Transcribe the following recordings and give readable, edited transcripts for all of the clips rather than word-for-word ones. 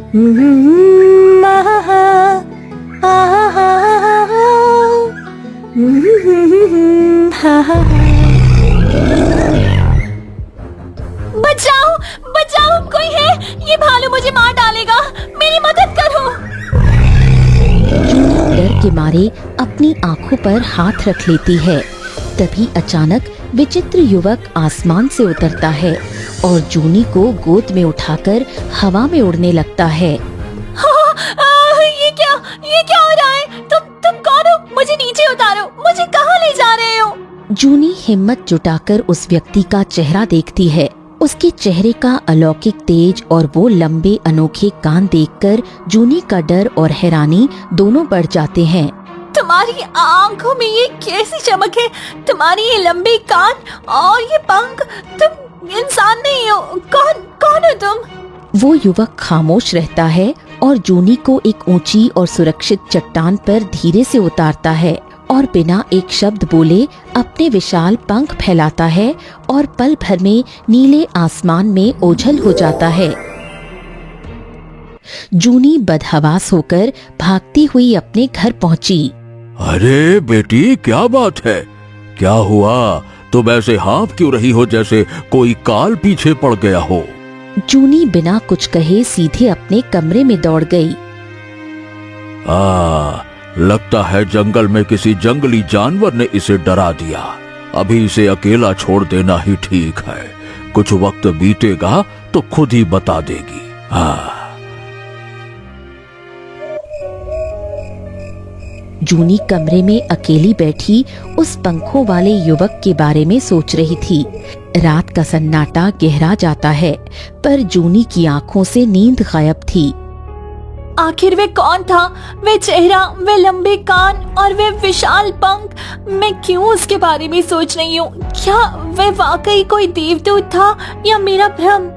बचाओ बचाओ, कोई है, ये भालू मुझे मार डालेगा, मेरी मदद करो। जूनी डर के मारे अपनी आंखों पर हाथ रख लेती है। तभी अचानक विचित्र युवक आसमान से उतरता है और जूनी को गोद में उठाकर हवा में उड़ने लगता है। ये क्या हो रहा है? तुम कौन हो? मुझे नीचे उतारो, मुझे कहाँ ले जा रहे हो? जूनी हिम्मत जुटाकर उस व्यक्ति का चेहरा देखती है। उसके चेहरे का अलौकिक तेज और वो लंबे अनोखे कान देखकर जूनी का डर और हैरानी दोनों बढ़ जाते हैं। तुम्हारी आंखों में ये कैसी चमक है? तुम्हारी ये लंबे कान और ये पंख, तुम इंसान नहीं हो। कौन हो तुम? वो युवक खामोश रहता है और जूनी को एक ऊंची और सुरक्षित चट्टान पर धीरे से उतारता है और बिना एक शब्द बोले अपने विशाल पंख फैलाता है और पल भर में नीले आसमान में ओझल हो जाता है। जूनी बदहवास होकर भागती हुई अपने घर पहुंची। अरे बेटी, क्या बात है? क्या हुआ? तुम ऐसे हाँफ क्यों रही हो जैसे कोई काल पीछे पड़ गया हो? जूनी बिना कुछ कहे सीधे अपने कमरे में दौड़ गई। लगता है जंगल में किसी जंगली जानवर ने इसे डरा दिया। अभी इसे अकेला छोड़ देना ही ठीक है। कुछ वक्त बीतेगा तो खुद ही बता देगी। जूनी कमरे में अकेली बैठी उस पंखों वाले युवक के बारे में सोच रही थी। रात का सन्नाटा गहरा जाता है, पर जूनी की आंखों से नींद गायब थी। आखिर वे कौन था? वे चेहरा, वे लंबे कान और वे विशाल पंख, मैं क्यों उसके बारे में सोच रही हूँ? क्या वे वाकई कोई देवदूत था या मेरा भ्रम?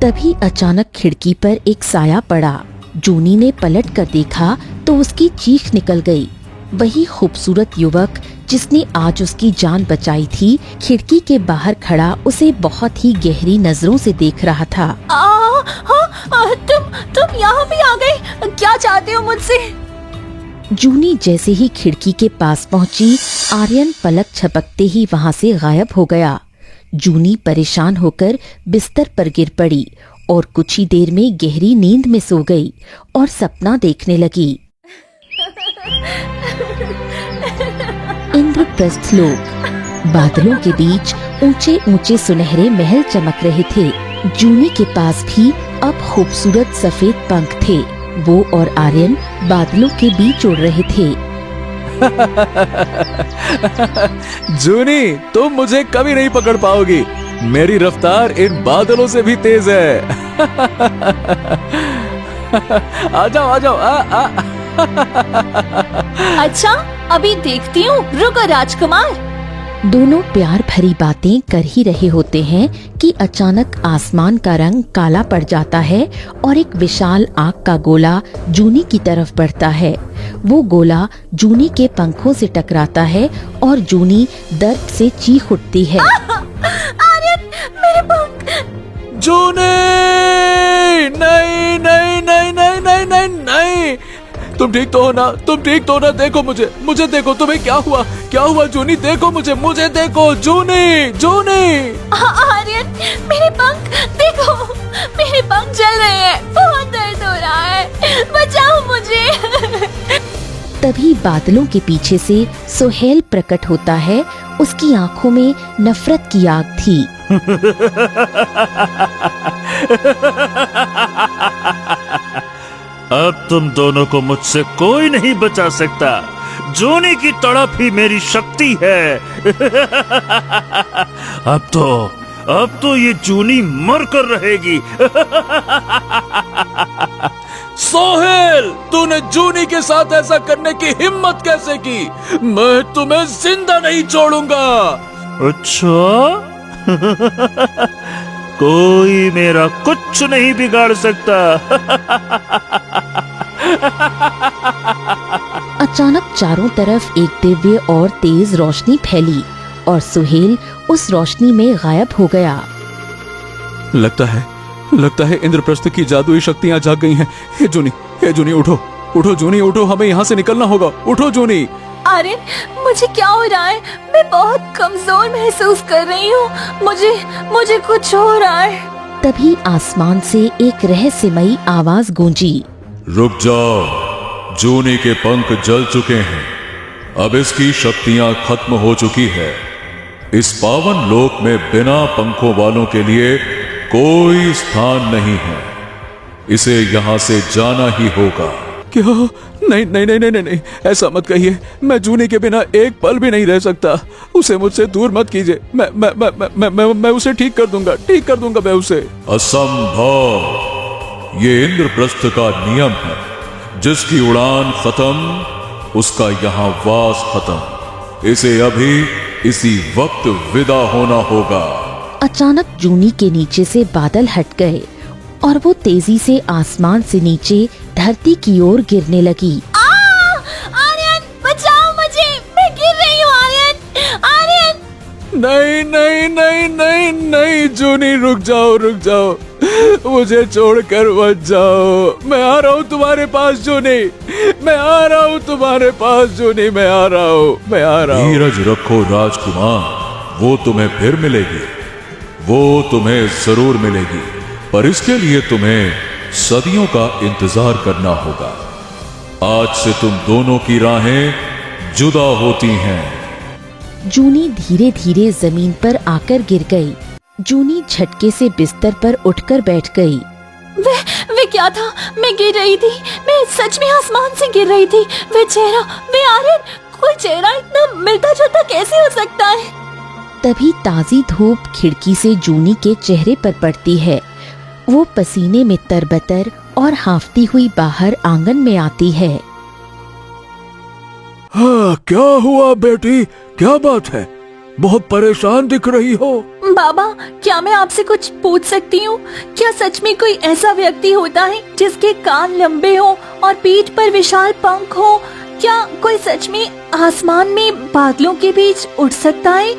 तभी अचानक खिड़की पर एक साया पड़ा। जूनी ने पलट कर देखा तो उसकी चीख निकल गई। वही खूबसूरत युवक जिसने आज उसकी जान बचाई थी, खिड़की के बाहर खड़ा उसे बहुत ही गहरी नजरों से देख रहा था। तुम यहाँ भी आ गए? क्या चाहते हो मुझसे? जूनी जैसे ही खिड़की के पास पहुंची, आर्यन पलक झपकते ही वहाँ से गायब हो गया। जूनी परेशान होकर बिस्तर पर गिर पड़ी और कुछ ही देर में गहरी नींद में सो गई और सपना देखने लगी। इंद्रप्रस्थ लोक। बादलों के बीच ऊंचे ऊंचे सुनहरे महल चमक रहे थे। जूनी के पास भी अब खूबसूरत सफेद पंख थे। वो और आर्यन बादलों के बीच उड़ रहे थे। जूनी, तुम मुझे कभी नहीं पकड़ पाओगी। मेरी रफ्तार इन बादलों से भी तेज है। आ जाओ, आ जाओ। अच्छा, अभी देखती हूँ। रुको राजकुमार। दोनों प्यार भरी बातें कर ही रहे होते हैं कि अचानक आसमान का रंग काला पड़ जाता है और एक विशाल आग का गोला जूनी की तरफ बढ़ता है। वो गोला जूनी के पंखों से टकराता है और जूनी दर्द से चीख उठती है। आर्यन, मेरे पंख! जूनी! नहीं नहीं नहीं नहीं नहीं नहीं नहीं, तुम ठीक तो हो ना? तुम ठीक तो हो ना? देखो मुझे देखो। तुम्हें क्या हुआ? क्या हुआ जूनी? देखो मुझे देखो। जूनी, जूनी! आर्यन, मेरे पंख देखो, मेरे पंख जल रहे हैं। बहुत दर्द हो रहा है, बचाओ मुझे। तभी बादलों के पीछे से सुहेल प्रकट होता है। उसकी आंखों में नफरत की आग थी। अब तुम दोनों को मुझसे कोई नहीं बचा सकता। जूनी की तड़प ही मेरी शक्ति है। अब तो ये जूनी मर कर रहेगी। सोहेल, तूने जूनी के साथ ऐसा करने की हिम्मत कैसे की? मैं तुम्हें जिंदा नहीं छोड़ूंगा। अच्छा? कोई मेरा कुछ नहीं बिगाड़ सकता। अचानक चारों तरफ एक दिव्य और तेज रोशनी फैली और सुहेल उस रोशनी में गायब हो गया। लगता है इंद्रप्रस्थ की जादुई शक्तियां जाग गई हैं। हे जूनी उठो, उठो जूनी उठो, हमें यहाँ से निकलना होगा। उठो जूनी। आर्यन, मुझे क्या हो रहा है? मैं बहुत कमजोर महसूस कर रही हूँ। मुझे कुछ हो रहा है। तभी आसमान से एक रहस्यमयी आवाज गूंजी। रुक जाओ, जूनी के पंख जल चुके हैं, अब इसकी शक्तियां खत्म हो चुकी है। इस पावन लोक में बिना पंखों वालों के लिए कोई स्थान नहीं है, इसे यहाँ से जाना ही होगा। क्या? नहीं नहीं नहीं नहीं नहीं, ऐसा मत कहिए। मैं जूनी के बिना एक पल भी नहीं रह सकता। उसे मुझसे दूर मत कीजिए। मैं उसे ठीक कर दूंगा मैं उसे। असंभव, ये इंद्रप्रस्थ का नियम है, जिसकी उड़ान खत्म उसका यहाँ वास खत्म। इसे अभी इसी वक्त विदा होना होगा। अचानक जूनी के नीचे से बादल हट गए और वो तेजी से आसमान से नीचे धरती की ओर गिरने लगी। आर्यन, बचाओ मुझे, मैं गिर रही हूँ। आर्यन। नहीं नहीं नहीं नहीं नहीं जूनी, रुक जाओ, मुझे छोड़कर मत जाओ। मैं आ रहा हूँ तुम्हारे पास जूनी, मैं आ रहा हूँ तुम्हारे पास जूनी, मैं आ रहा हूँ। धीरज रखो राजकुमार, वो तुम्हें फिर मिलेगी, वो तुम्हें जरूर मिलेगी, पर इसके लिए तुम्हें सदियों का इंतजार करना होगा। आज से तुम दोनों की राहें जुदा होती हैं। जूनी धीरे धीरे जमीन पर आकर गिर गई। जूनी झटके से बिस्तर पर उठकर बैठ गई। वे क्या था? मैं गिर रही थी, मैं सच में आसमान से गिर रही थी। वे चेहरा, वे आर्यन, कोई चेहरा इतना मिलता जुलता कैसे हो सकता है? तभी ताजी धूप खिड़की से जूनी के चेहरे पर पड़ती है। वो पसीने में तरबतर और हांफती हुई बाहर आंगन में आती है। हाँ, क्या हुआ बेटी? क्या बात है? बहुत परेशान दिख रही हो। बाबा, क्या मैं आपसे कुछ पूछ सकती हूँ? क्या सच में कोई ऐसा व्यक्ति होता है जिसके कान लंबे हो और पीठ पर विशाल पंख हो? क्या कोई सच में आसमान में बादलों के बीच उड़ सकता है?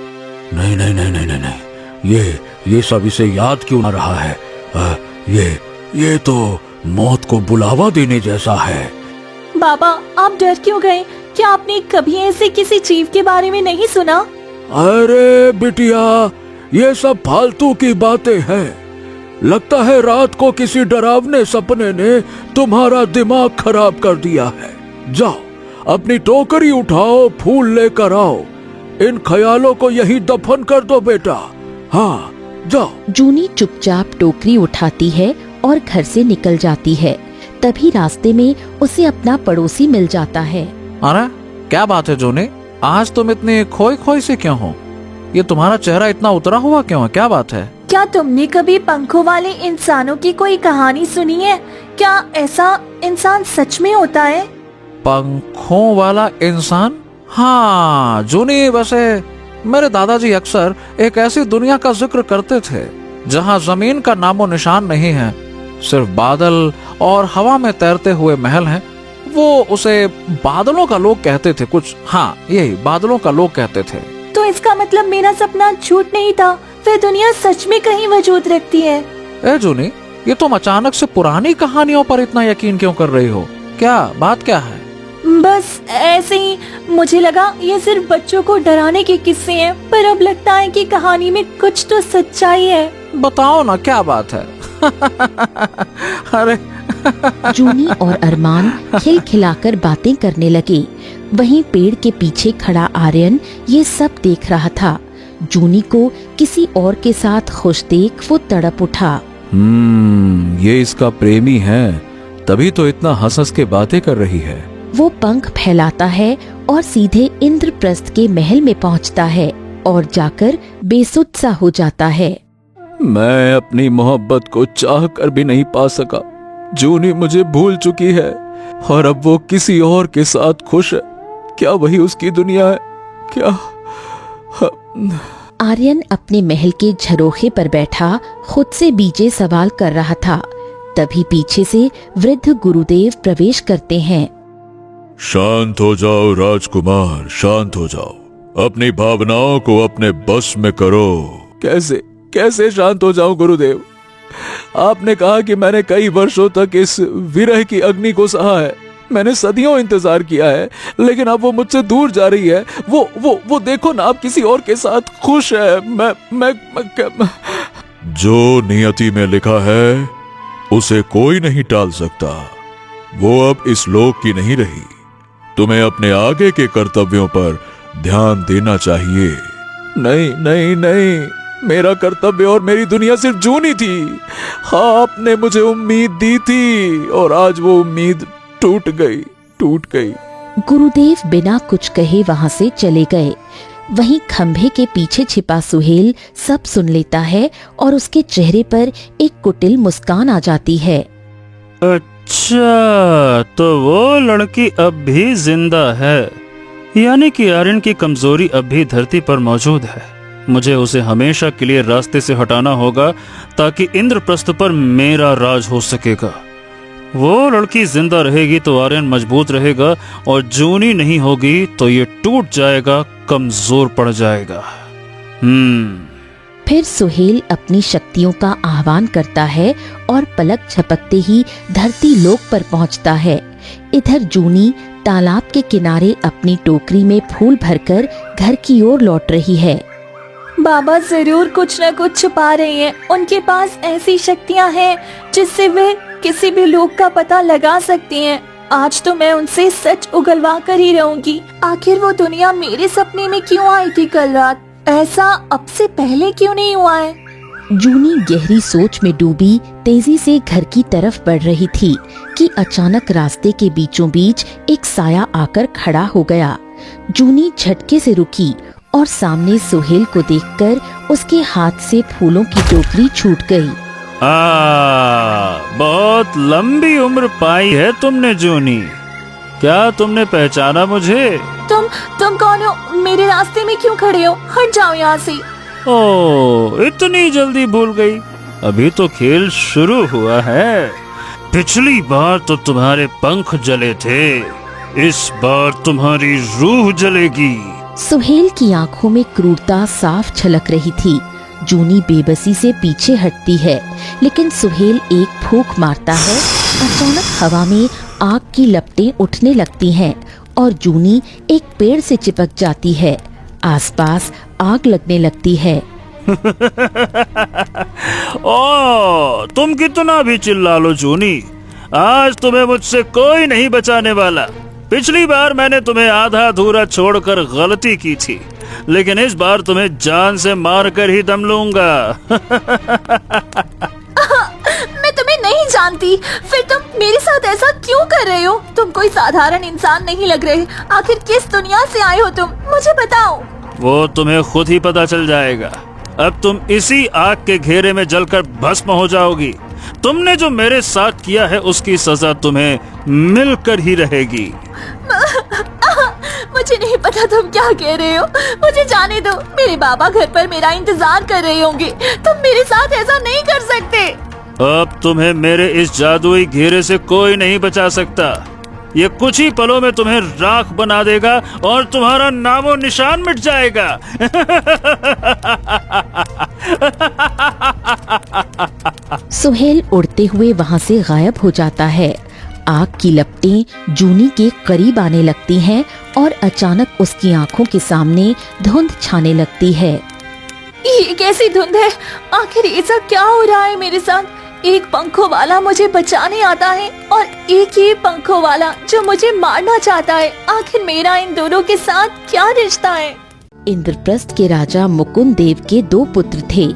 नहीं नहीं नहीं नहीं नहीं नहीं, ये सब इसे याद क्यों आ रहा है? ये तो मौत को बुलावा देने जैसा है। बाबा, आप डर क्यों गए? क्या आपने कभी ऐसे किसी जीव के बारे में नहीं सुना? अरे बिटिया, ये सब फालतू की बातें हैं। लगता है रात को किसी डरावने सपने ने तुम्हारा दिमाग खराब कर दिया है। जाओ, अपनी टोकरी उठाओ, फूल लेकर आओ। इन ख्यालों को यही दफन कर दो बेटा। हाँ, जाओ। जूनी चुपचाप टोकरी उठाती है और घर से निकल जाती है। तभी रास्ते में उसे अपना पड़ोसी मिल जाता है। अरे क्या बात है जूनी, आज तुम इतनी खोई से क्यों हो? ये तुम्हारा चेहरा इतना उतरा हुआ क्यों है? क्या बात है? क्या तुमने कभी पंखों वाले इंसानों की कोई कहानी सुनी है? क्या ऐसा इंसान सच में होता है? पंखों वाला इंसान? हाँ जूनी, वैसे मेरे दादाजी अक्सर एक ऐसी दुनिया का जिक्र करते थे जहाँ जमीन का नामो निशान नहीं है, सिर्फ बादल और हवा में तैरते हुए महल हैं। वो उसे बादलों का लोक कहते थे कुछ। हाँ, यही बादलों का लोक कहते थे। तो इसका मतलब मेरा सपना झूठ नहीं था, वह दुनिया सच में कहीं वजूद रखती है। ए जूनी, ये तुम अचानक से पुरानी कहानियों पर इतना यकीन क्यों कर रही हो? क्या बात क्या है? बस ऐसे ही मुझे लगा ये सिर्फ बच्चों को डराने के किस्से हैं, पर अब लगता है कि कहानी में कुछ तो सच्चाई है। बताओ ना, क्या बात है? अरे जूनी और अरमान खिलखिलाकर बातें करने लगे। वहीं पेड़ के पीछे खड़ा आर्यन ये सब देख रहा था। जूनी को किसी और के साथ खुश देख वो तड़प उठा। ये इसका प्रेमी है, तभी तो इतना हंस हंस के बातें कर रही है। वो पंख फैलाता है और सीधे इंद्रप्रस्थ के महल में पहुंचता है और जाकर बेसुध सा हो जाता है। मैं अपनी मोहब्बत को चाह कर भी नहीं पा सका। जूनी मुझे भूल चुकी है और अब वो किसी और के साथ खुश है। क्या वही उसकी दुनिया है? क्या? आर्यन अपने महल के झरोखे पर बैठा खुद से बीजे सवाल कर रहा था। तभी पीछे से वृद्ध गुरुदेव प्रवेश करते हैं। शांत हो जाओ राजकुमार, शांत हो जाओ। अपनी भावनाओं को अपने बस में करो। कैसे शांत हो जाऊं गुरुदेव? आपने कहा कि मैंने कई वर्षों तक इस विरह की अग्नि को सहा है, मैंने सदियों इंतजार किया है, लेकिन अब वो मुझसे दूर जा रही है। वो देखो ना, आप किसी और के साथ खुश है। मैं जो नियति में लिखा है उसे कोई नहीं टाल सकता। वो अब इस लोक की नहीं रही। तुम्हें अपने आगे के कर्तव्यों पर ध्यान देना चाहिए। नहीं नहीं नहीं, मेरा कर्तव्य और मेरी दुनिया सिर्फ जूनी थी। हाँ, आपने मुझे उम्मीद दी थी और आज वो उम्मीद टूट गई। गुरुदेव बिना कुछ कहे वहां से चले गए। वहीं खंभे के पीछे छिपा सुहेल सब सुन लेता है और उसके चेहरे पर एक कुटिल मुस्कान आ जाती है। अच्छा, तो वो लड़की अब भी जिंदा है, यानी कि आर्यन की कमजोरी अब भी धरती पर मौजूद है। मुझे उसे हमेशा के लिए रास्ते से हटाना होगा ताकि इंद्रप्रस्थ पर मेरा राज हो सकेगा। वो लड़की जिंदा रहेगी तो आर्यन मजबूत रहेगा, और जूनी नहीं होगी तो ये टूट जाएगा, कमजोर पड़ जाएगा। फिर सुहेल अपनी शक्तियों का आह्वान करता है और पलक झपकते ही धरती लोक पर पहुंचता है। इधर जूनी तालाब के किनारे अपनी टोकरी में फूल भरकर घर की ओर लौट रही है। बाबा जरूर कुछ न कुछ छुपा रहे हैं। उनके पास ऐसी शक्तियां हैं जिससे वे किसी भी लोक का पता लगा सकती हैं। आज तो मैं उनसे सच उगलवा कर ही रहूंगी। आखिर वो दुनिया मेरे सपने में क्यों आई थी कल रात? ऐसा अब से पहले क्यों नहीं हुआ है? जूनी गहरी सोच में डूबी तेजी से घर की तरफ बढ़ रही थी कि अचानक रास्ते के बीचों बीच एक साया आकर खड़ा हो गया। जूनी झटके से रुकी और सामने सुहेल को देखकर उसके हाथ से फूलों की टोकरी छूट गई। बहुत लंबी उम्र पाई है तुमने जूनी। क्या तुमने पहचाना मुझे? तुम कौन हो? मेरे रास्ते में क्यों खड़े हो? हट जाओ यहाँ से। ओह, इतनी जल्दी भूल गई? अभी तो खेल शुरू हुआ है। पिछली बार तो तुम्हारे पंख जले थे, इस बार तुम्हारी रूह जलेगी। सुहेल की आंखों में क्रूरता साफ झलक रही थी। जूनी बेबसी से पीछे हटती है, लेकिन सुहेल एक फूंक मारता है। अचानक हवा में आग की लपटें उठने लगती हैं और जूनी एक पेड़ से चिपक जाती है। आसपास आग लगने लगती है। ओह, तुम कितना भी चिल्ला लो जूनी, आज तुम्हें मुझसे कोई नहीं बचाने वाला। पिछली बार मैंने तुम्हें आधा अधूरा छोड़कर गलती की थी, लेकिन इस बार तुम्हें जान से मार कर ही दम लूंगा। मैं तुम्हें नहीं जानती, फिर तुम मेरे साथ ऐसा क्यों कर रहे हो? तुम कोई साधारण इंसान नहीं लग रहे। आखिर किस दुनिया से आए हो तुम? मुझे बताओ। वो तुम्हें खुद ही पता चल जाएगा। अब तुम इसी आग के घेरे में जलकर भस्म हो जाओगी। तुमने जो मेरे साथ किया है उसकी सजा तुम्हें मिलकर ही रहेगी। मुझे नहीं पता तुम क्या कह रहे हो। मुझे जाने दो। मेरे बाबा घर पर मेरा इंतजार कर रहे होंगे। तुम मेरे साथ ऐसा नहीं कर सकते। अब तुम्हें मेरे इस जादुई घेरे से कोई नहीं बचा सकता। ये कुछ ही पलों में तुम्हें राख बना देगा और तुम्हारा नामो निशान मिट जाएगा। सुहेल उड़ते हुए वहां से गायब हो जाता है। आग की लपटें जूनी के करीब आने लगती हैं और अचानक उसकी आंखों के सामने धुंध छाने लगती है। ये कैसी धुंध है? आखिर ऐसा क्या हो रहा है मेरे साथ? एक पंखों वाला मुझे बचाने आता है और एक ये पंखों वाला जो मुझे मारना चाहता है। आखिर मेरा इन दोनों के साथ क्या रिश्ता है? इंद्रप्रस्थ के राजा मुकुंद देव के दो पुत्र थे,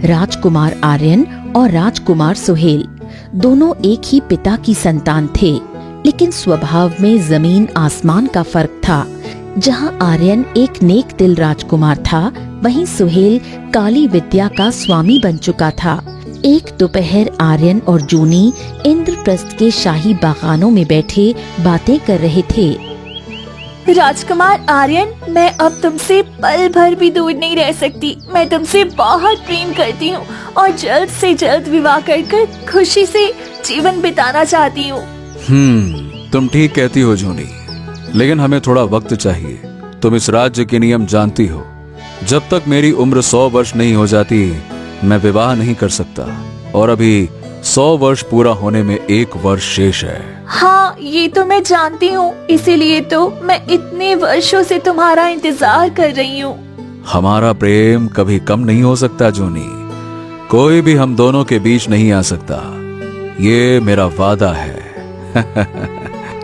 राजकुमार आर्यन और राजकुमार सुहेल। दोनों एक ही पिता की संतान थे, लेकिन स्वभाव में जमीन आसमान का फर्क था। जहां आर्यन एक नेक दिल राजकुमार था, वहीं सुहेल काली विद्या का स्वामी बन चुका था। एक दोपहर आर्यन और जूनी इंद्रप्रस्थ के शाही बागानों में बैठे बातें कर रहे थे। राजकुमार आर्यन, मैं अब तुमसे पल भर भी दूर नहीं रह सकती। मैं तुमसे बहुत प्रेम करती हूँ और जल्द से जल्द विवाह कर खुशी से जीवन बिताना चाहती हूँ। तुम ठीक कहती हो जूनी, लेकिन हमें थोड़ा वक्त चाहिए। तुम इस राज्य के नियम जानती हो। जब तक मेरी उम्र 100 वर्ष नहीं हो जाती, मैं विवाह नहीं कर सकता। और अभी 100 वर्ष पूरा होने में 1 वर्ष शेष है। हाँ, ये तो मैं जानती हूँ, इसीलिए तो मैं इतने वर्षों से तुम्हारा इंतजार कर रही हूँ। हमारा प्रेम कभी कम नहीं हो सकता जूनी, कोई भी हम दोनों के बीच नहीं आ सकता, ये मेरा वादा है।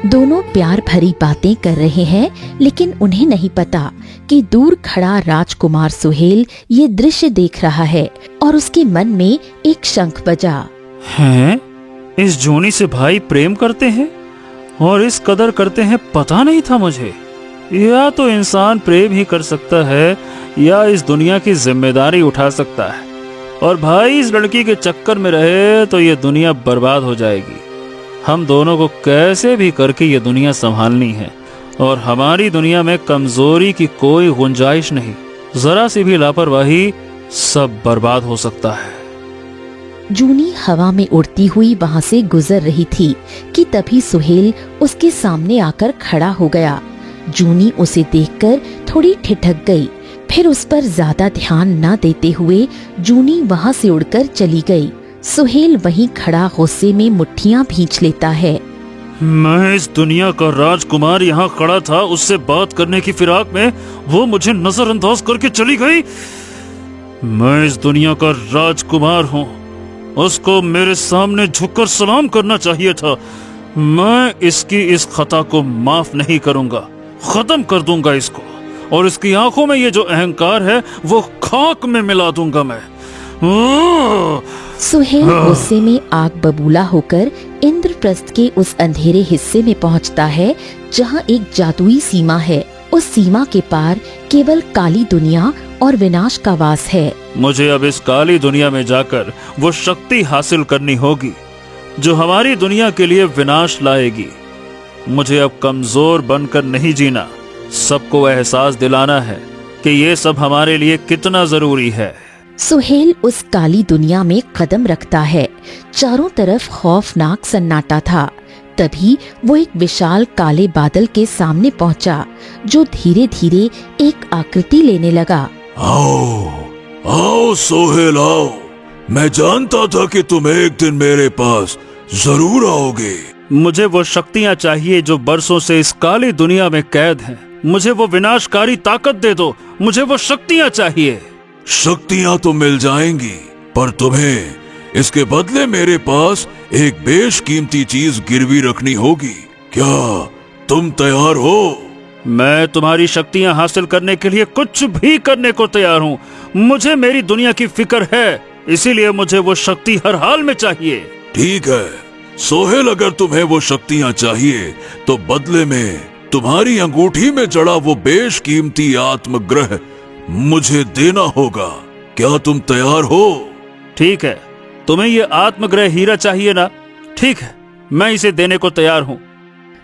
दोनों प्यार भरी बातें कर रहे हैं, लेकिन उन्हें नहीं पता कि दूर खड़ा राजकुमार सुहेल ये दृश्य देख रहा है और उसके मन में एक शंख बजा। हैं? इस जूनी से भाई प्रेम करते हैं और इस कदर करते हैं, पता नहीं था मुझे। या तो इंसान प्रेम ही कर सकता है या इस दुनिया की जिम्मेदारी उठा सकता है, और भाई इस लड़की के चक्कर में रहे तो ये दुनिया बर्बाद हो जाएगी। हम दोनों को कैसे भी करके ये दुनिया संभालनी है, और हमारी दुनिया में कमजोरी की कोई गुंजाइश नहीं। जरा सी भी लापरवाही, सब बर्बाद हो सकता है। जूनी हवा में उड़ती हुई वहाँ से गुजर रही थी कि तभी सुहेल उसके सामने आकर खड़ा हो गया। जूनी उसे देखकर थोड़ी ठिठक गई, फिर उस पर ज्यादा ध्यान न देते हुए जूनी वहाँ से उड़कर चली गई। सुहेल वहीं खड़ा गुस्से में मुट्ठियां भींच लेता है। मैं इस दुनिया का राजकुमार यहाँ खड़ा था, उससे बात करने की फिराक में वो मुझे नजरअंदाज करके चली गई। मैं इस दुनिया का राजकुमार हूँ, उसको मेरे सामने झुककर सलाम करना चाहिए था। मैं इसकी इस खता को माफ नहीं करूंगा, खत्म कर दूंगा इसको, और इसकी आंखों में ये जो अहंकार है वो खाक में मिला दूंगा मैं। सुहेल गुस्से में आग बबूला होकर इंद्रप्रस्थ के उस अंधेरे हिस्से में पहुंचता है जहां एक जादुई सीमा है। उस सीमा के पार केवल काली दुनिया और विनाश का वास है। मुझे अब इस काली दुनिया में जाकर वो शक्ति हासिल करनी होगी जो हमारी दुनिया के लिए विनाश लाएगी। मुझे अब कमजोर बनकर नहीं जीना, सबको एहसास दिलाना है कि ये सब हमारे लिए कितना जरूरी है। सुहेल उस काली दुनिया में कदम रखता है। चारों तरफ खौफनाक सन्नाटा था। तभी वो एक विशाल काले बादल के सामने पहुंचा, जो धीरे धीरे एक आकृति लेने लगा। आओ आओ सोहेल आओ, मैं जानता था कि तुम एक दिन मेरे पास जरूर आओगे। मुझे वो शक्तियाँ चाहिए जो बरसों से इस काली दुनिया में कैद हैं। मुझे वो विनाशकारी ताकत दे दो, मुझे वो शक्तियाँ चाहिए। शक्तियाँ तो मिल जाएंगी, पर तुम्हें इसके बदले मेरे पास एक बेशकीमती चीज गिरवी रखनी होगी। क्या तुम तैयार हो? मैं तुम्हारी शक्तियाँ हासिल करने के लिए कुछ भी करने को तैयार हूँ। मुझे मेरी दुनिया की फिक्र है, इसीलिए मुझे वो शक्ति हर हाल में चाहिए। ठीक है सोहेल, अगर तुम्हें वो शक्तियाँ चाहिए तो बदले में तुम्हारी अंगूठी में जड़ा वो बेशकीमती आत्मग्रह मुझे देना होगा। क्या तुम तैयार हो? ठीक है, तुम्हें ये आत्मग्रह हीरा चाहिए ना? ठीक है, मैं इसे देने को तैयार हूँ।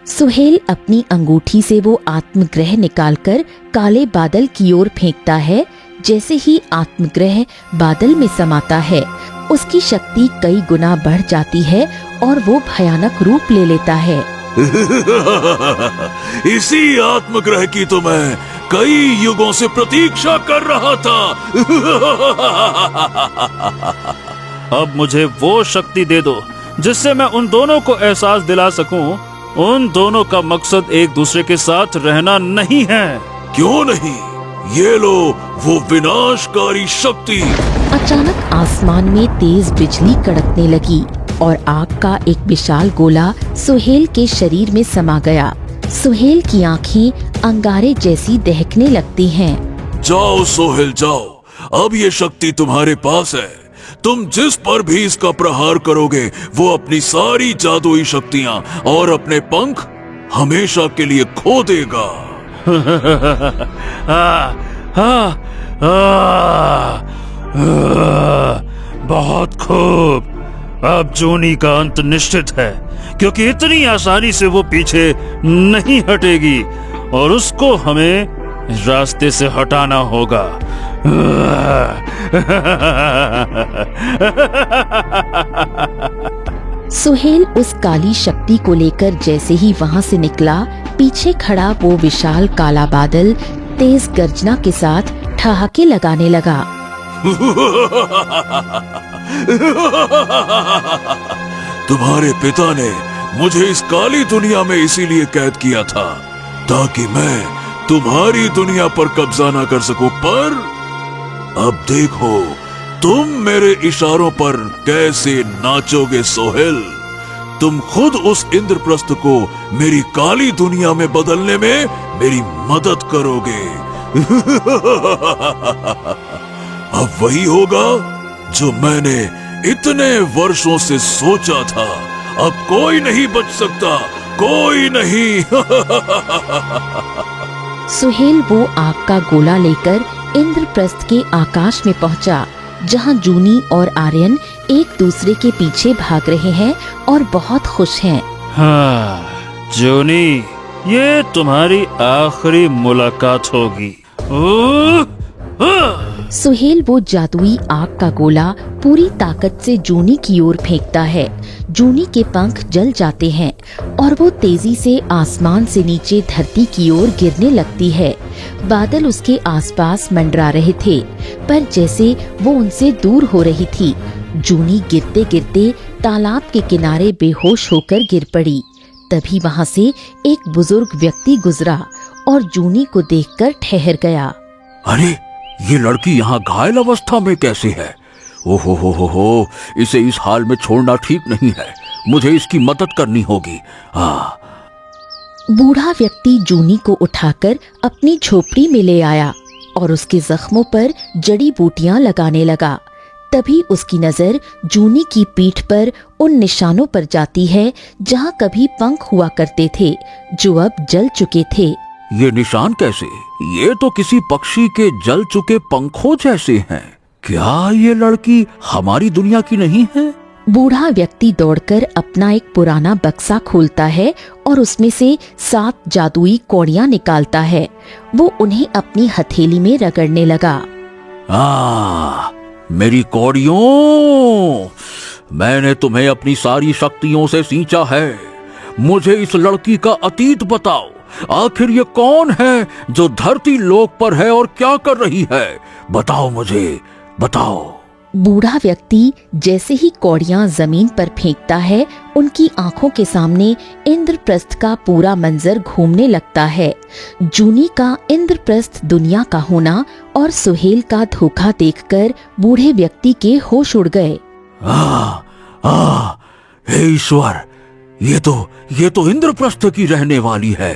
सुहेल अपनी अंगूठी से वो आत्मग्रह निकालकर काले बादल की ओर फेंकता है। जैसे ही आत्मग्रह बादल में समाता है, उसकी शक्ति कई गुना बढ़ जाती है और वो भयानक रूप ले लेता है। इसी आत्मग्रह की तो मैं कई युगों से प्रतीक्षा कर रहा था। अब मुझे वो शक्ति दे दो जिससे मैं उन दोनों को एहसास दिला सकूं, उन दोनों का मकसद एक दूसरे के साथ रहना नहीं है। क्यों नहीं, ये लो वो विनाशकारी शक्ति। अचानक आसमान में तेज बिजली कड़कने लगी और आग का एक विशाल गोला सुहेल के शरीर में समा गया। सुहेल की आंखें अंगारे जैसी दहकने लगती हैं। जाओ सोहेल जाओ, अब ये शक्ति तुम्हारे पास है। तुम जिस पर भी इसका प्रहार करोगे वो अपनी सारी जादुई शक्तियां और अपने पंख हमेशा के लिए खो देगा। बहुत खूब, अब जूनी का अंत निश्चित है, क्योंकि इतनी आसानी से वो पीछे नहीं हटेगी और उसको हमें रास्ते से हटाना होगा। सुहेल उस काली शक्ति को लेकर जैसे ही वहाँ से निकला, पीछे खड़ा वो विशाल काला बादल तेज गर्जना के साथ ठहाके लगाने लगा। तुम्हारे पिता ने मुझे इस काली दुनिया में इसीलिए कैद किया था ताकि मैं तुम्हारी दुनिया पर कब्जा ना कर सकूं, पर अब देखो तुम मेरे इशारों पर कैसे नाचोगे सोहेल। तुम खुद उस इंद्रप्रस्थ को मेरी काली दुनिया में बदलने में मेरी मदद करोगे। अब वही होगा जो मैंने इतने वर्षों से सोचा था। अब कोई नहीं बच सकता, कोई नहीं। सुहेल वो आग का गोला लेकर इंद्रप्रस्थ के आकाश में पहुंचा, जहां जूनी और आर्यन एक दूसरे के पीछे भाग रहे हैं और बहुत खुश हैं। हाँ जूनी, ये तुम्हारी आखिरी मुलाकात होगी। सुहेल वो जादुई आग का गोला पूरी ताकत से जूनी की ओर फेंकता है। जूनी के पंख जल जाते हैं और वो तेजी से आसमान से नीचे धरती की ओर गिरने लगती है। बादल उसके आसपास मंडरा रहे थे, पर जैसे वो उनसे दूर हो रही थी। जूनी गिरते गिरते तालाब के किनारे बेहोश होकर गिर पड़ी। तभी वहाँ से एक बुजुर्ग व्यक्ति गुजरा और जूनी को देखकर ठहर गया। अरे ये लड़की यहाँ घायल अवस्था में कैसे है? ओहो हो, इसे इस हाल में छोड़ना ठीक नहीं है। मुझे इसकी मदद करनी होगी। बूढ़ा व्यक्ति जूनी को उठाकर अपनी झोपड़ी में ले आया और उसके जख्मों पर जड़ी बूटियां लगाने लगा। तभी उसकी नजर जूनी की पीठ पर उन निशानों पर जाती है जहां कभी पंख हुआ करते थे, जो अब जल चुके थे। ये निशान कैसे? ये तो किसी पक्षी के जल चुके पंखों जैसे हैं। क्या ये लड़की हमारी दुनिया की नहीं है? बूढ़ा व्यक्ति दौड़कर अपना एक पुराना बक्सा खोलता है और उसमें से 7 जादुई कौड़ियां निकालता है। वो उन्हें अपनी हथेली में रगड़ने लगा। मेरी कौड़ियों, मैंने तुम्हें अपनी सारी शक्तियों से सींचा है। मुझे इस लड़की का अतीत बताओ। आखिर ये कौन है जो धरती लोक पर है और क्या कर रही है? बताओ मुझे, बताओ। बूढ़ा व्यक्ति जैसे ही कौड़ियां जमीन पर फेंकता है, उनकी आंखों के सामने इंद्रप्रस्थ का पूरा मंजर घूमने लगता है। जूनी का इंद्रप्रस्थ दुनिया का होना और सुहेल का धोखा देखकर बूढ़े व्यक्ति के होश उड़ गए। हे ईश्वर, ये तो इंद्रप्रस्थ की रहने वाली है।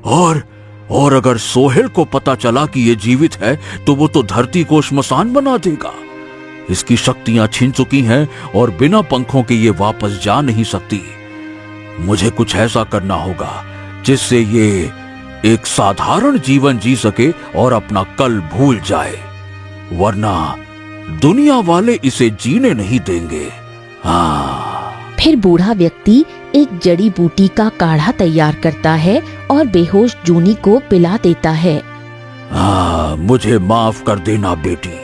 और अगर सोहेल को पता चला कि ये जीवित है तो वो तो धरती को श्मशान बना देगा। इसकी शक्तियां छिन चुकी हैं और बिना पंखों के ये वापस जा नहीं सकती। मुझे कुछ ऐसा करना होगा जिससे ये एक साधारण जीवन जी सके और अपना कल भूल जाए, वरना दुनिया वाले इसे जीने नहीं देंगे। फिर बूढ़ा व्यक्ति एक जड़ी बूटी का काढ़ा तैयार करता है और बेहोश जूनी को पिला देता है। मुझे माफ कर देना बेटी।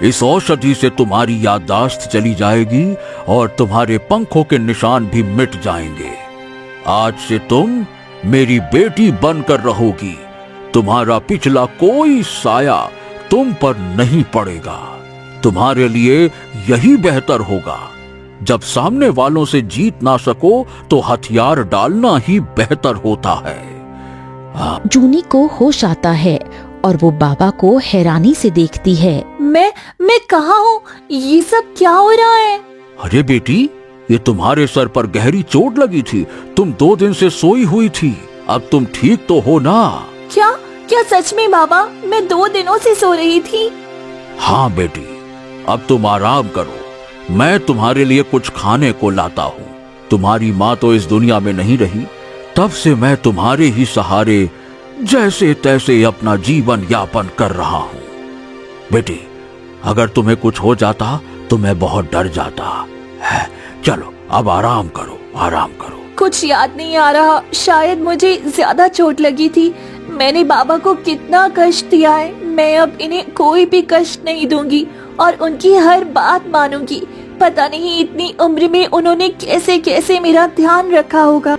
इस औषधि से तुम्हारी याददाश्त चली जाएगी और तुम्हारे पंखों के निशान भी मिट जाएंगे। आज से तुम मेरी बेटी बनकर रहोगी। तुम्हारा पिछला कोई साया तुम पर नहीं पड़ेगा। तुम्हारे लिए यही बेहतर होगा। जब सामने वालों से जीत ना सको तो हथियार डालना ही बेहतर होता है। जूनी को होश आता है और वो बाबा को हैरानी से देखती है। मैं कहाँ हूँ? ये सब क्या हो रहा है? अरे बेटी, ये तुम्हारे सर पर गहरी चोट लगी थी। तुम 2 दिन से सोई हुई थी। अब तुम ठीक तो हो ना? क्या सच में बाबा? मैं 2 दिनों से सो रही थी। हाँ बेटी, अब तुम आराम करो। मैं तुम्हारे लिए कुछ खाने को लाता हूँ। तुम्हारी माँ तो इस दुनिया में नहीं रही, तब से मैं तुम्हारे ही सहारे जैसे तैसे अपना जीवन यापन कर रहा हूँ। बेटी, अगर तुम्हें कुछ हो जाता तो मैं बहुत डर जाता है। चलो अब आराम करो, आराम करो। कुछ याद नहीं आ रहा। शायद मुझे ज्यादा चोट लगी थी। मैंने बाबा को कितना कष्ट दिया है। मैं अब इन्हें कोई भी कष्ट नहीं दूंगी और उनकी हर बात मानूंगी। पता नहीं इतनी उम्र में उन्होंने कैसे कैसे मेरा ध्यान रखा होगा।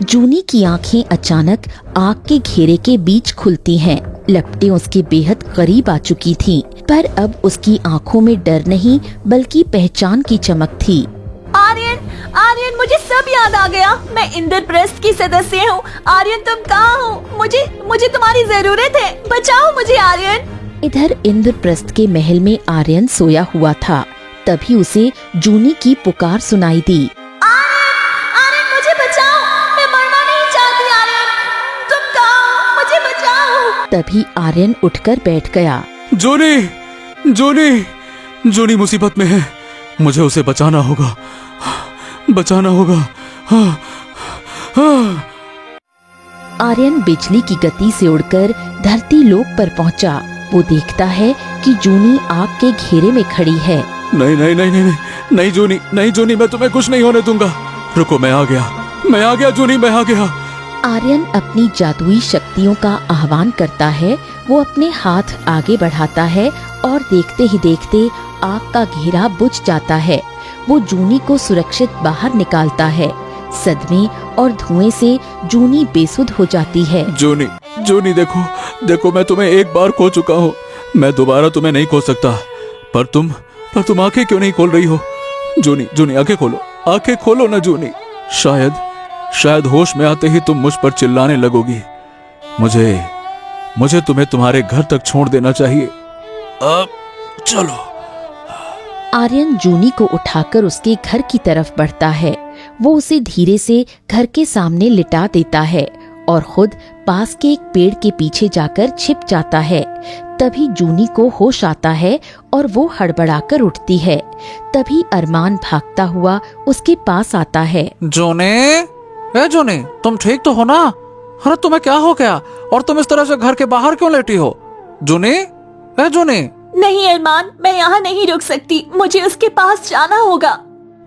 जूनी की आंखें अचानक आग के घेरे के बीच खुलती हैं लपटें उसके बेहद करीब आ चुकी थीं, पर अब उसकी आंखों में डर नहीं बल्कि पहचान की चमक थी। आर्यन, आर्यन, मुझे सब याद आ गया। मैं इंद्रप्रस्थ की सदस्य हूँ। आर्यन, तुम कहाँ हो? मुझे तुम्हारी जरूरत है। बचाओ मुझे आर्यन। इधर इंद्रप्रस्थ के महल में आर्यन सोया हुआ था। तभी उसे जूनी की पुकार सुनाई दी। आर्यन, मुझे बचाओ। मैं मरना नहीं चाहती। आर्यन, तुम कहाँ हो? मुझे बचाओ। तभी आर्यन उठकर बैठ गया। जूनी, जूनी, जूनी मुसीबत में है। मुझे उसे बचाना होगा, बचाना होगा। हाँ, हाँ। आर्यन बिजली की गति से उड़कर धरती लोक पर पहुंचा। वो देखता है कि जूनी आग के घेरे में खड़ी है। नहीं नहीं नहीं नहीं नहीं जूनी, नहीं जूनी, मैं तुम्हें कुछ नहीं होने दूंगा। रुको, मैं आ गया जूनी, मैं आ गया। आर्यन अपनी जादुई शक्तियों का आह्वान करता है। वो अपने हाथ आगे बढ़ाता है और देखते ही देखते आग का घेरा बुझ जाता है। वो जूनी को सुरक्षित बाहर निकालता है। सदमे और धुएं से जूनी बेसुध हो जाती है। जूनी, जूनी, देखो, मैं तुम्हें एक बार खो चुका हूँ। मैं दोबारा तुम्हें नहीं खो सकता। पर तुम आंखें क्यों नहीं खोल रही हो? जूनी, आंखें खोलो ना जूनी। शायद होश में आते ही तुम मुझ पर चिल्लाने लगोगी। मुझे तुम्हें तुम्हारे घर तक छोड़ देना चाहिए। अब चलो। आर्यन जूनी को उठाकर उसके घर की तरफ बढ़ता है। वो उसे धीरे से घर के सामने लिटा देता है और खुद पास के एक पेड़ के पीछे जाकर छिप जाता है। तभी जूनी को होश आता है और वो हड़बड़ाकर उठती है। तभी अरमान भागता हुआ उसके पास आता है। जूनी, तुम ठीक तो हो ना? अरे तुम्हें क्या हो गया? और तुम इस तरह से घर के बाहर क्यों लेटी हो? जूनी, जूनी। नहीं अरमान, मैं यहाँ नहीं रुक सकती। मुझे उसके पास जाना होगा।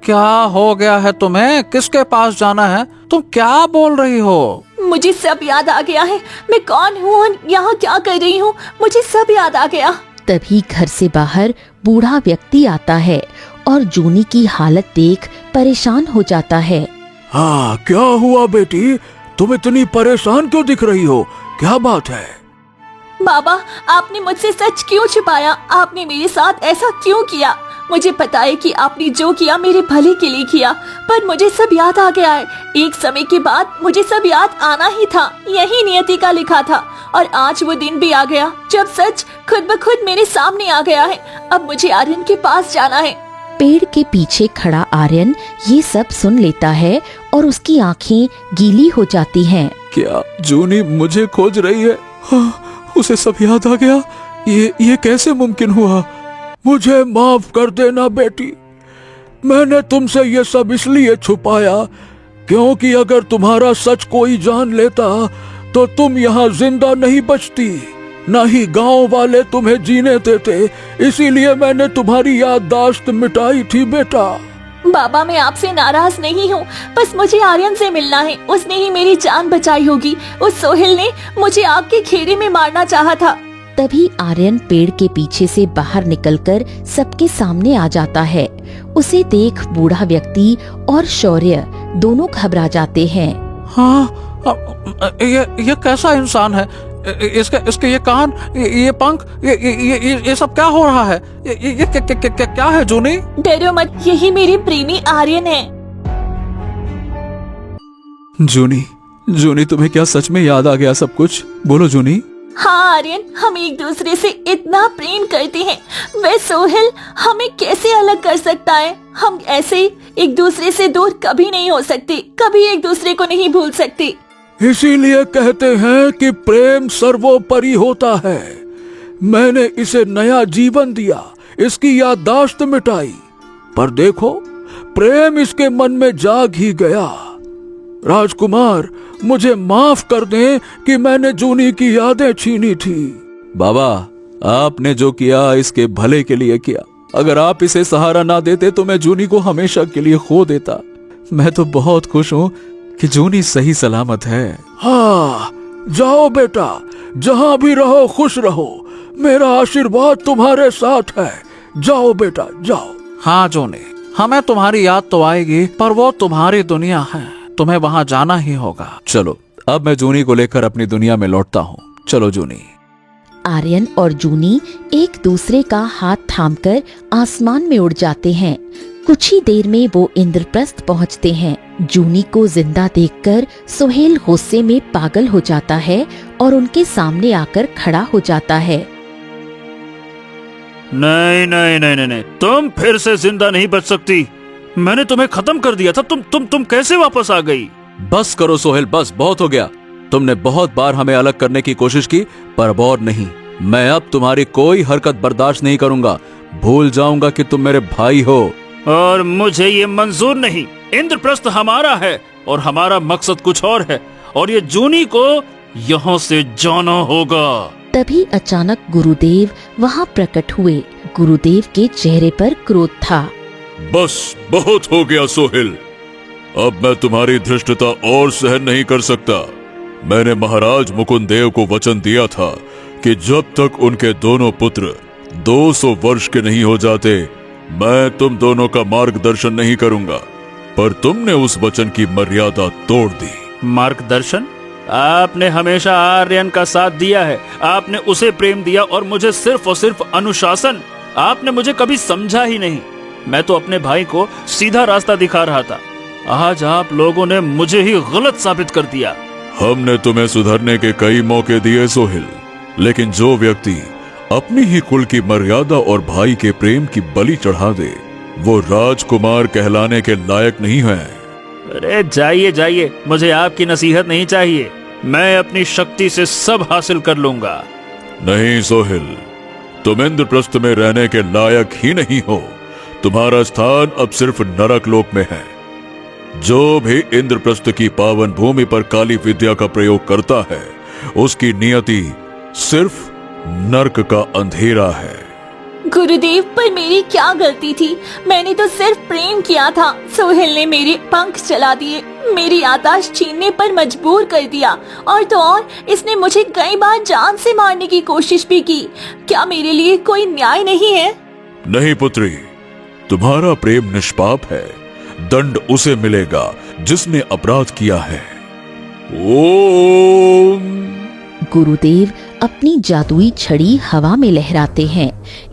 क्या हो गया है तुम्हें? किसके पास जाना है? तुम क्या बोल रही हो? मुझे सब याद आ गया है। मैं कौन हूँ और यहाँ क्या कर रही हूँ। मुझे सब याद आ गया। तभी घर से बाहर बूढ़ा व्यक्ति आता है और जूनी की हालत देख परेशान हो जाता है। हाँ, क्या हुआ बेटी? तुम इतनी परेशान क्यों दिख रही हो? क्या बात है? बाबा, आपने मुझसे सच क्यों छुपाया? आपने मेरे साथ ऐसा क्यों किया? मुझे पता है कि आपने जो किया मेरे भले के लिए किया, पर मुझे सब याद आ गया है। एक समय के बाद मुझे सब याद आना ही था। यही नियति का लिखा था और आज वो दिन भी आ गया जब सच खुद ब खुद मेरे सामने आ गया है। अब मुझे आर्यन के पास जाना है। पेड़ के पीछे खड़ा आर्यन ये सब सुन लेता है और उसकी आंखें गीली हो जाती हैं। क्या जूनी मुझे खोज रही है? हाँ, उसे सब याद आ गया। ये कैसे मुमकिन हुआ? मुझे माफ कर देना बेटी। मैंने तुमसे ये सब इसलिए छुपाया क्योंकि अगर तुम्हारा सच कोई जान लेता तो तुम यहाँ जिंदा नहीं बचती, न ही गांव वाले तुम्हें जीने देते। इसीलिए मैंने तुम्हारी याददाश्त मिटाई थी बेटा। बाबा, मैं आपसे नाराज नहीं हूँ। बस मुझे आर्यन से मिलना है। उसने ही मेरी जान बचाई होगी। उस सोहेल ने मुझे आग के घेरे में मारना चाहा था। तभी आर्यन पेड़ के पीछे से बाहर निकलकर सबके सामने आ जाता है। उसे देख बूढ़ा व्यक्ति और शौर्य दोनों घबरा जाते हैं। हाँ, ये कैसा इंसान है? इसके ये कान, ये पंख, ये सब क्या हो रहा है? ये क्या है जूनी? डरो मत, यही मेरे प्रेमी आर्यन है। जूनी, तुम्हें क्या सच में याद आ गया सब कुछ? बोलो जूनी। हाँ आर्यन, हम एक दूसरे से इतना प्रेम करते हैं। वह सोहेल हमें कैसे अलग कर सकता है? हम ऐसे ही एक दूसरे से दूर कभी नहीं हो सकते, कभी एक दूसरे को नहीं भूल सकते। इसीलिए कहते हैं कि प्रेम सर्वोपरि होता है। मैंने इसे नया जीवन दिया, इसकी याददाश्त मिटाई, पर देखो प्रेम इसके मन में जाग ही गया। राजकुमार, मुझे माफ कर दें कि मैंने जूनी की यादें छीनी थी। बाबा, आपने जो किया इसके भले के लिए किया। अगर आप इसे सहारा ना देते तो मैं जूनी को हमेशा के लिए खो देता। मैं तो बहुत खुश हूँ कि जूनी सही सलामत है। हाँ, जाओ बेटा, जहाँ भी रहो खुश रहो। मेरा आशीर्वाद तुम्हारे साथ है। जाओ बेटा, जाओ। हाँ जूनी, हमें तुम्हारी याद तो आएगी, पर वो तुम्हारी दुनिया है, तुम्हें वहाँ जाना ही होगा। चलो, अब मैं जूनी को लेकर अपनी दुनिया में लौटता हूँ। चलो जूनी। आर्यन और जूनी एक दूसरे का हाथ थामकर आसमान में उड़ जाते हैं। कुछ ही देर में वो इंद्रप्रस्थ पहुंचते हैं। जूनी को जिंदा देखकर सुहेल गुस्से में पागल हो जाता है और उनके सामने आकर खड़ा हो जाता है। नहीं नहीं नहीं नहीं नहीं, तुम फिर से जिंदा नहीं बच सकती। मैंने तुम्हें खत्म कर दिया था। तुम कैसे वापस आ गई? बस करो सोहेल, बस बहुत हो गया। तुमने बहुत बार हमें अलग करने की कोशिश की, पर अब और नहीं। मैं अब तुम्हारी कोई हरकत बर्दाश्त नहीं करूंगा। भूल जाऊंगा कि तुम मेरे भाई हो। और मुझे ये मंजूर नहीं। इंद्रप्रस्थ हमारा है और हमारा मकसद कुछ और है, और ये जूनी को यहाँ से जाना होगा। तभी अचानक गुरुदेव वहाँ प्रकट हुए। गुरुदेव के चेहरे पर क्रोध था। बस बहुत हो गया सोहेल, अब मैं तुम्हारी धृष्टता और सहन नहीं कर सकता। मैंने महाराज मुकुंदेव को वचन दिया था कि जब तक उनके दोनों पुत्र 200 वर्ष के नहीं हो जाते, मैं तुम दोनों का मार्गदर्शन नहीं करूंगा, पर तुमने उस वचन की मर्यादा तोड़ दी। मार्गदर्शन? आपने हमेशा आर्यन का साथ दिया है, आपने उसे प्रेम दिया, और मुझे सिर्फ और सिर्फ अनुशासन। आपने मुझे कभी समझा ही नहीं। मैं तो अपने भाई को सीधा रास्ता दिखा रहा था। आज आप लोगों ने मुझे ही गलत साबित कर दिया। हमने तुम्हें सुधरने के कई मौके दिए सोहेल, लेकिन जो व्यक्ति अपनी ही कुल की मर्यादा और भाई के प्रेम की बलि चढ़ा दे, वो राजकुमार कहलाने के लायक नहीं है। अरे जाइए जाइए, मुझे आपकी नसीहत नहीं चाहिए। मैं अपनी शक्ति से सब हासिल कर लूंगा। नहीं सोहेल, तुम इंद्रप्रस्थ में रहने के लायक ही नहीं हो। तुम्हारा स्थान अब सिर्फ नरक लोक में है। जो भी इंद्रप्रस्थ की पावन भूमि पर काली विद्या का प्रयोग करता है, उसकी नियति सिर्फ नरक का अंधेरा है। गुरुदेव, पर मेरी क्या गलती थी? मैंने तो सिर्फ प्रेम किया था। सोहेल ने मेरे पंख चला दिए, मेरी याददाश्त छीनने पर मजबूर कर दिया, और तो और इसने मुझे कई बार जान से मारने की कोशिश भी की। क्या मेरे लिए कोई न्याय नहीं है? नहीं पुत्री, तुम्हारा प्रेम निष्पाप है। दंड उसे मिलेगा जिसने अपराध किया है। ओम। गुरुदेव अपनी जादुई छड़ी हवा में लहराते हैं।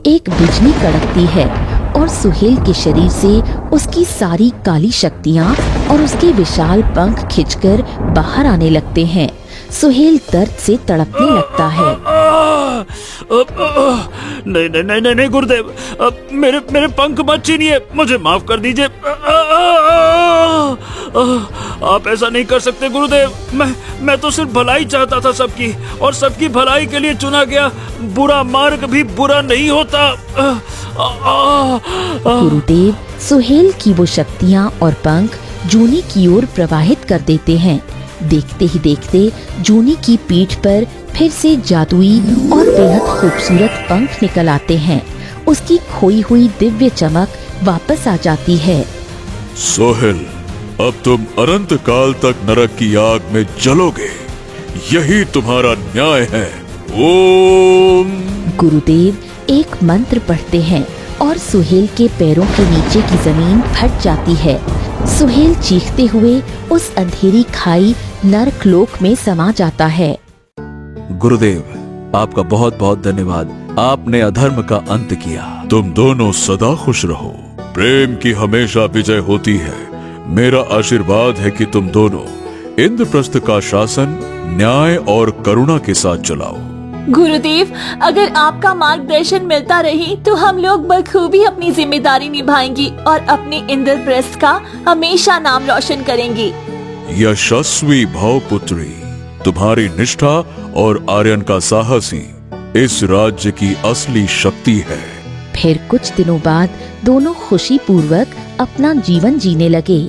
एक बिजली कड़कती है और सुहेल के शरीर से उसकी सारी काली शक्तियाँ और उसके विशाल पंख खिंचकर बाहर आने लगते हैं। सुहेल दर्द से तड़पने लगता है। नहीं नहीं नहीं नहीं गुरुदेव, मेरे पंख मत छीनिए, मुझे माफ कर दीजिए। आप ऐसा नहीं कर सकते गुरुदेव। मैं तो सिर्फ भलाई चाहता था सबकी, और सबकी भलाई के लिए चुना गया बुरा मार्ग भी बुरा नहीं होता। गुरुदेव सुहेल की वो शक्तियाँ और पंख जूनी की ओर प्रवाहित कर देते हैं। देखते ही देखते जूनी की पीठ पर फिर से जादुई और बेहद खूबसूरत पंख निकल आते हैं। उसकी खोई हुई दिव्य चमक वापस आ जाती है। सोहेल, अब तुम अनंत काल तक नरक की आग में जलोगे। यही तुम्हारा न्याय है। ओम। गुरुदेव एक मंत्र पढ़ते हैं और सुहेल के पैरों के नीचे की जमीन फट जाती है। सुहेल चीखते हुए उस अंधेरी खाई नरक लोक में समा जाता है। गुरुदेव, आपका बहुत बहुत धन्यवाद। आपने अधर्म का अंत किया। तुम दोनों सदा खुश रहो। प्रेम की हमेशा विजय होती है। मेरा आशीर्वाद है कि तुम दोनों इंद्रप्रस्थ का शासन न्याय और करुणा के साथ चलाओ। गुरुदेव, अगर आपका मार्गदर्शन मिलता रही तो हम लोग बखूबी अपनी जिम्मेदारी निभाएंगी और अपने इंद्रप्रस्थ का हमेशा नाम रोशन करेंगी। यशस्वी भव पुत्री, तुम्हारी निष्ठा और आर्यन का साहस ही इस राज्य की असली शक्ति है। फिर कुछ दिनों बाद दोनों खुशी पूर्वक अपना जीवन जीने लगे।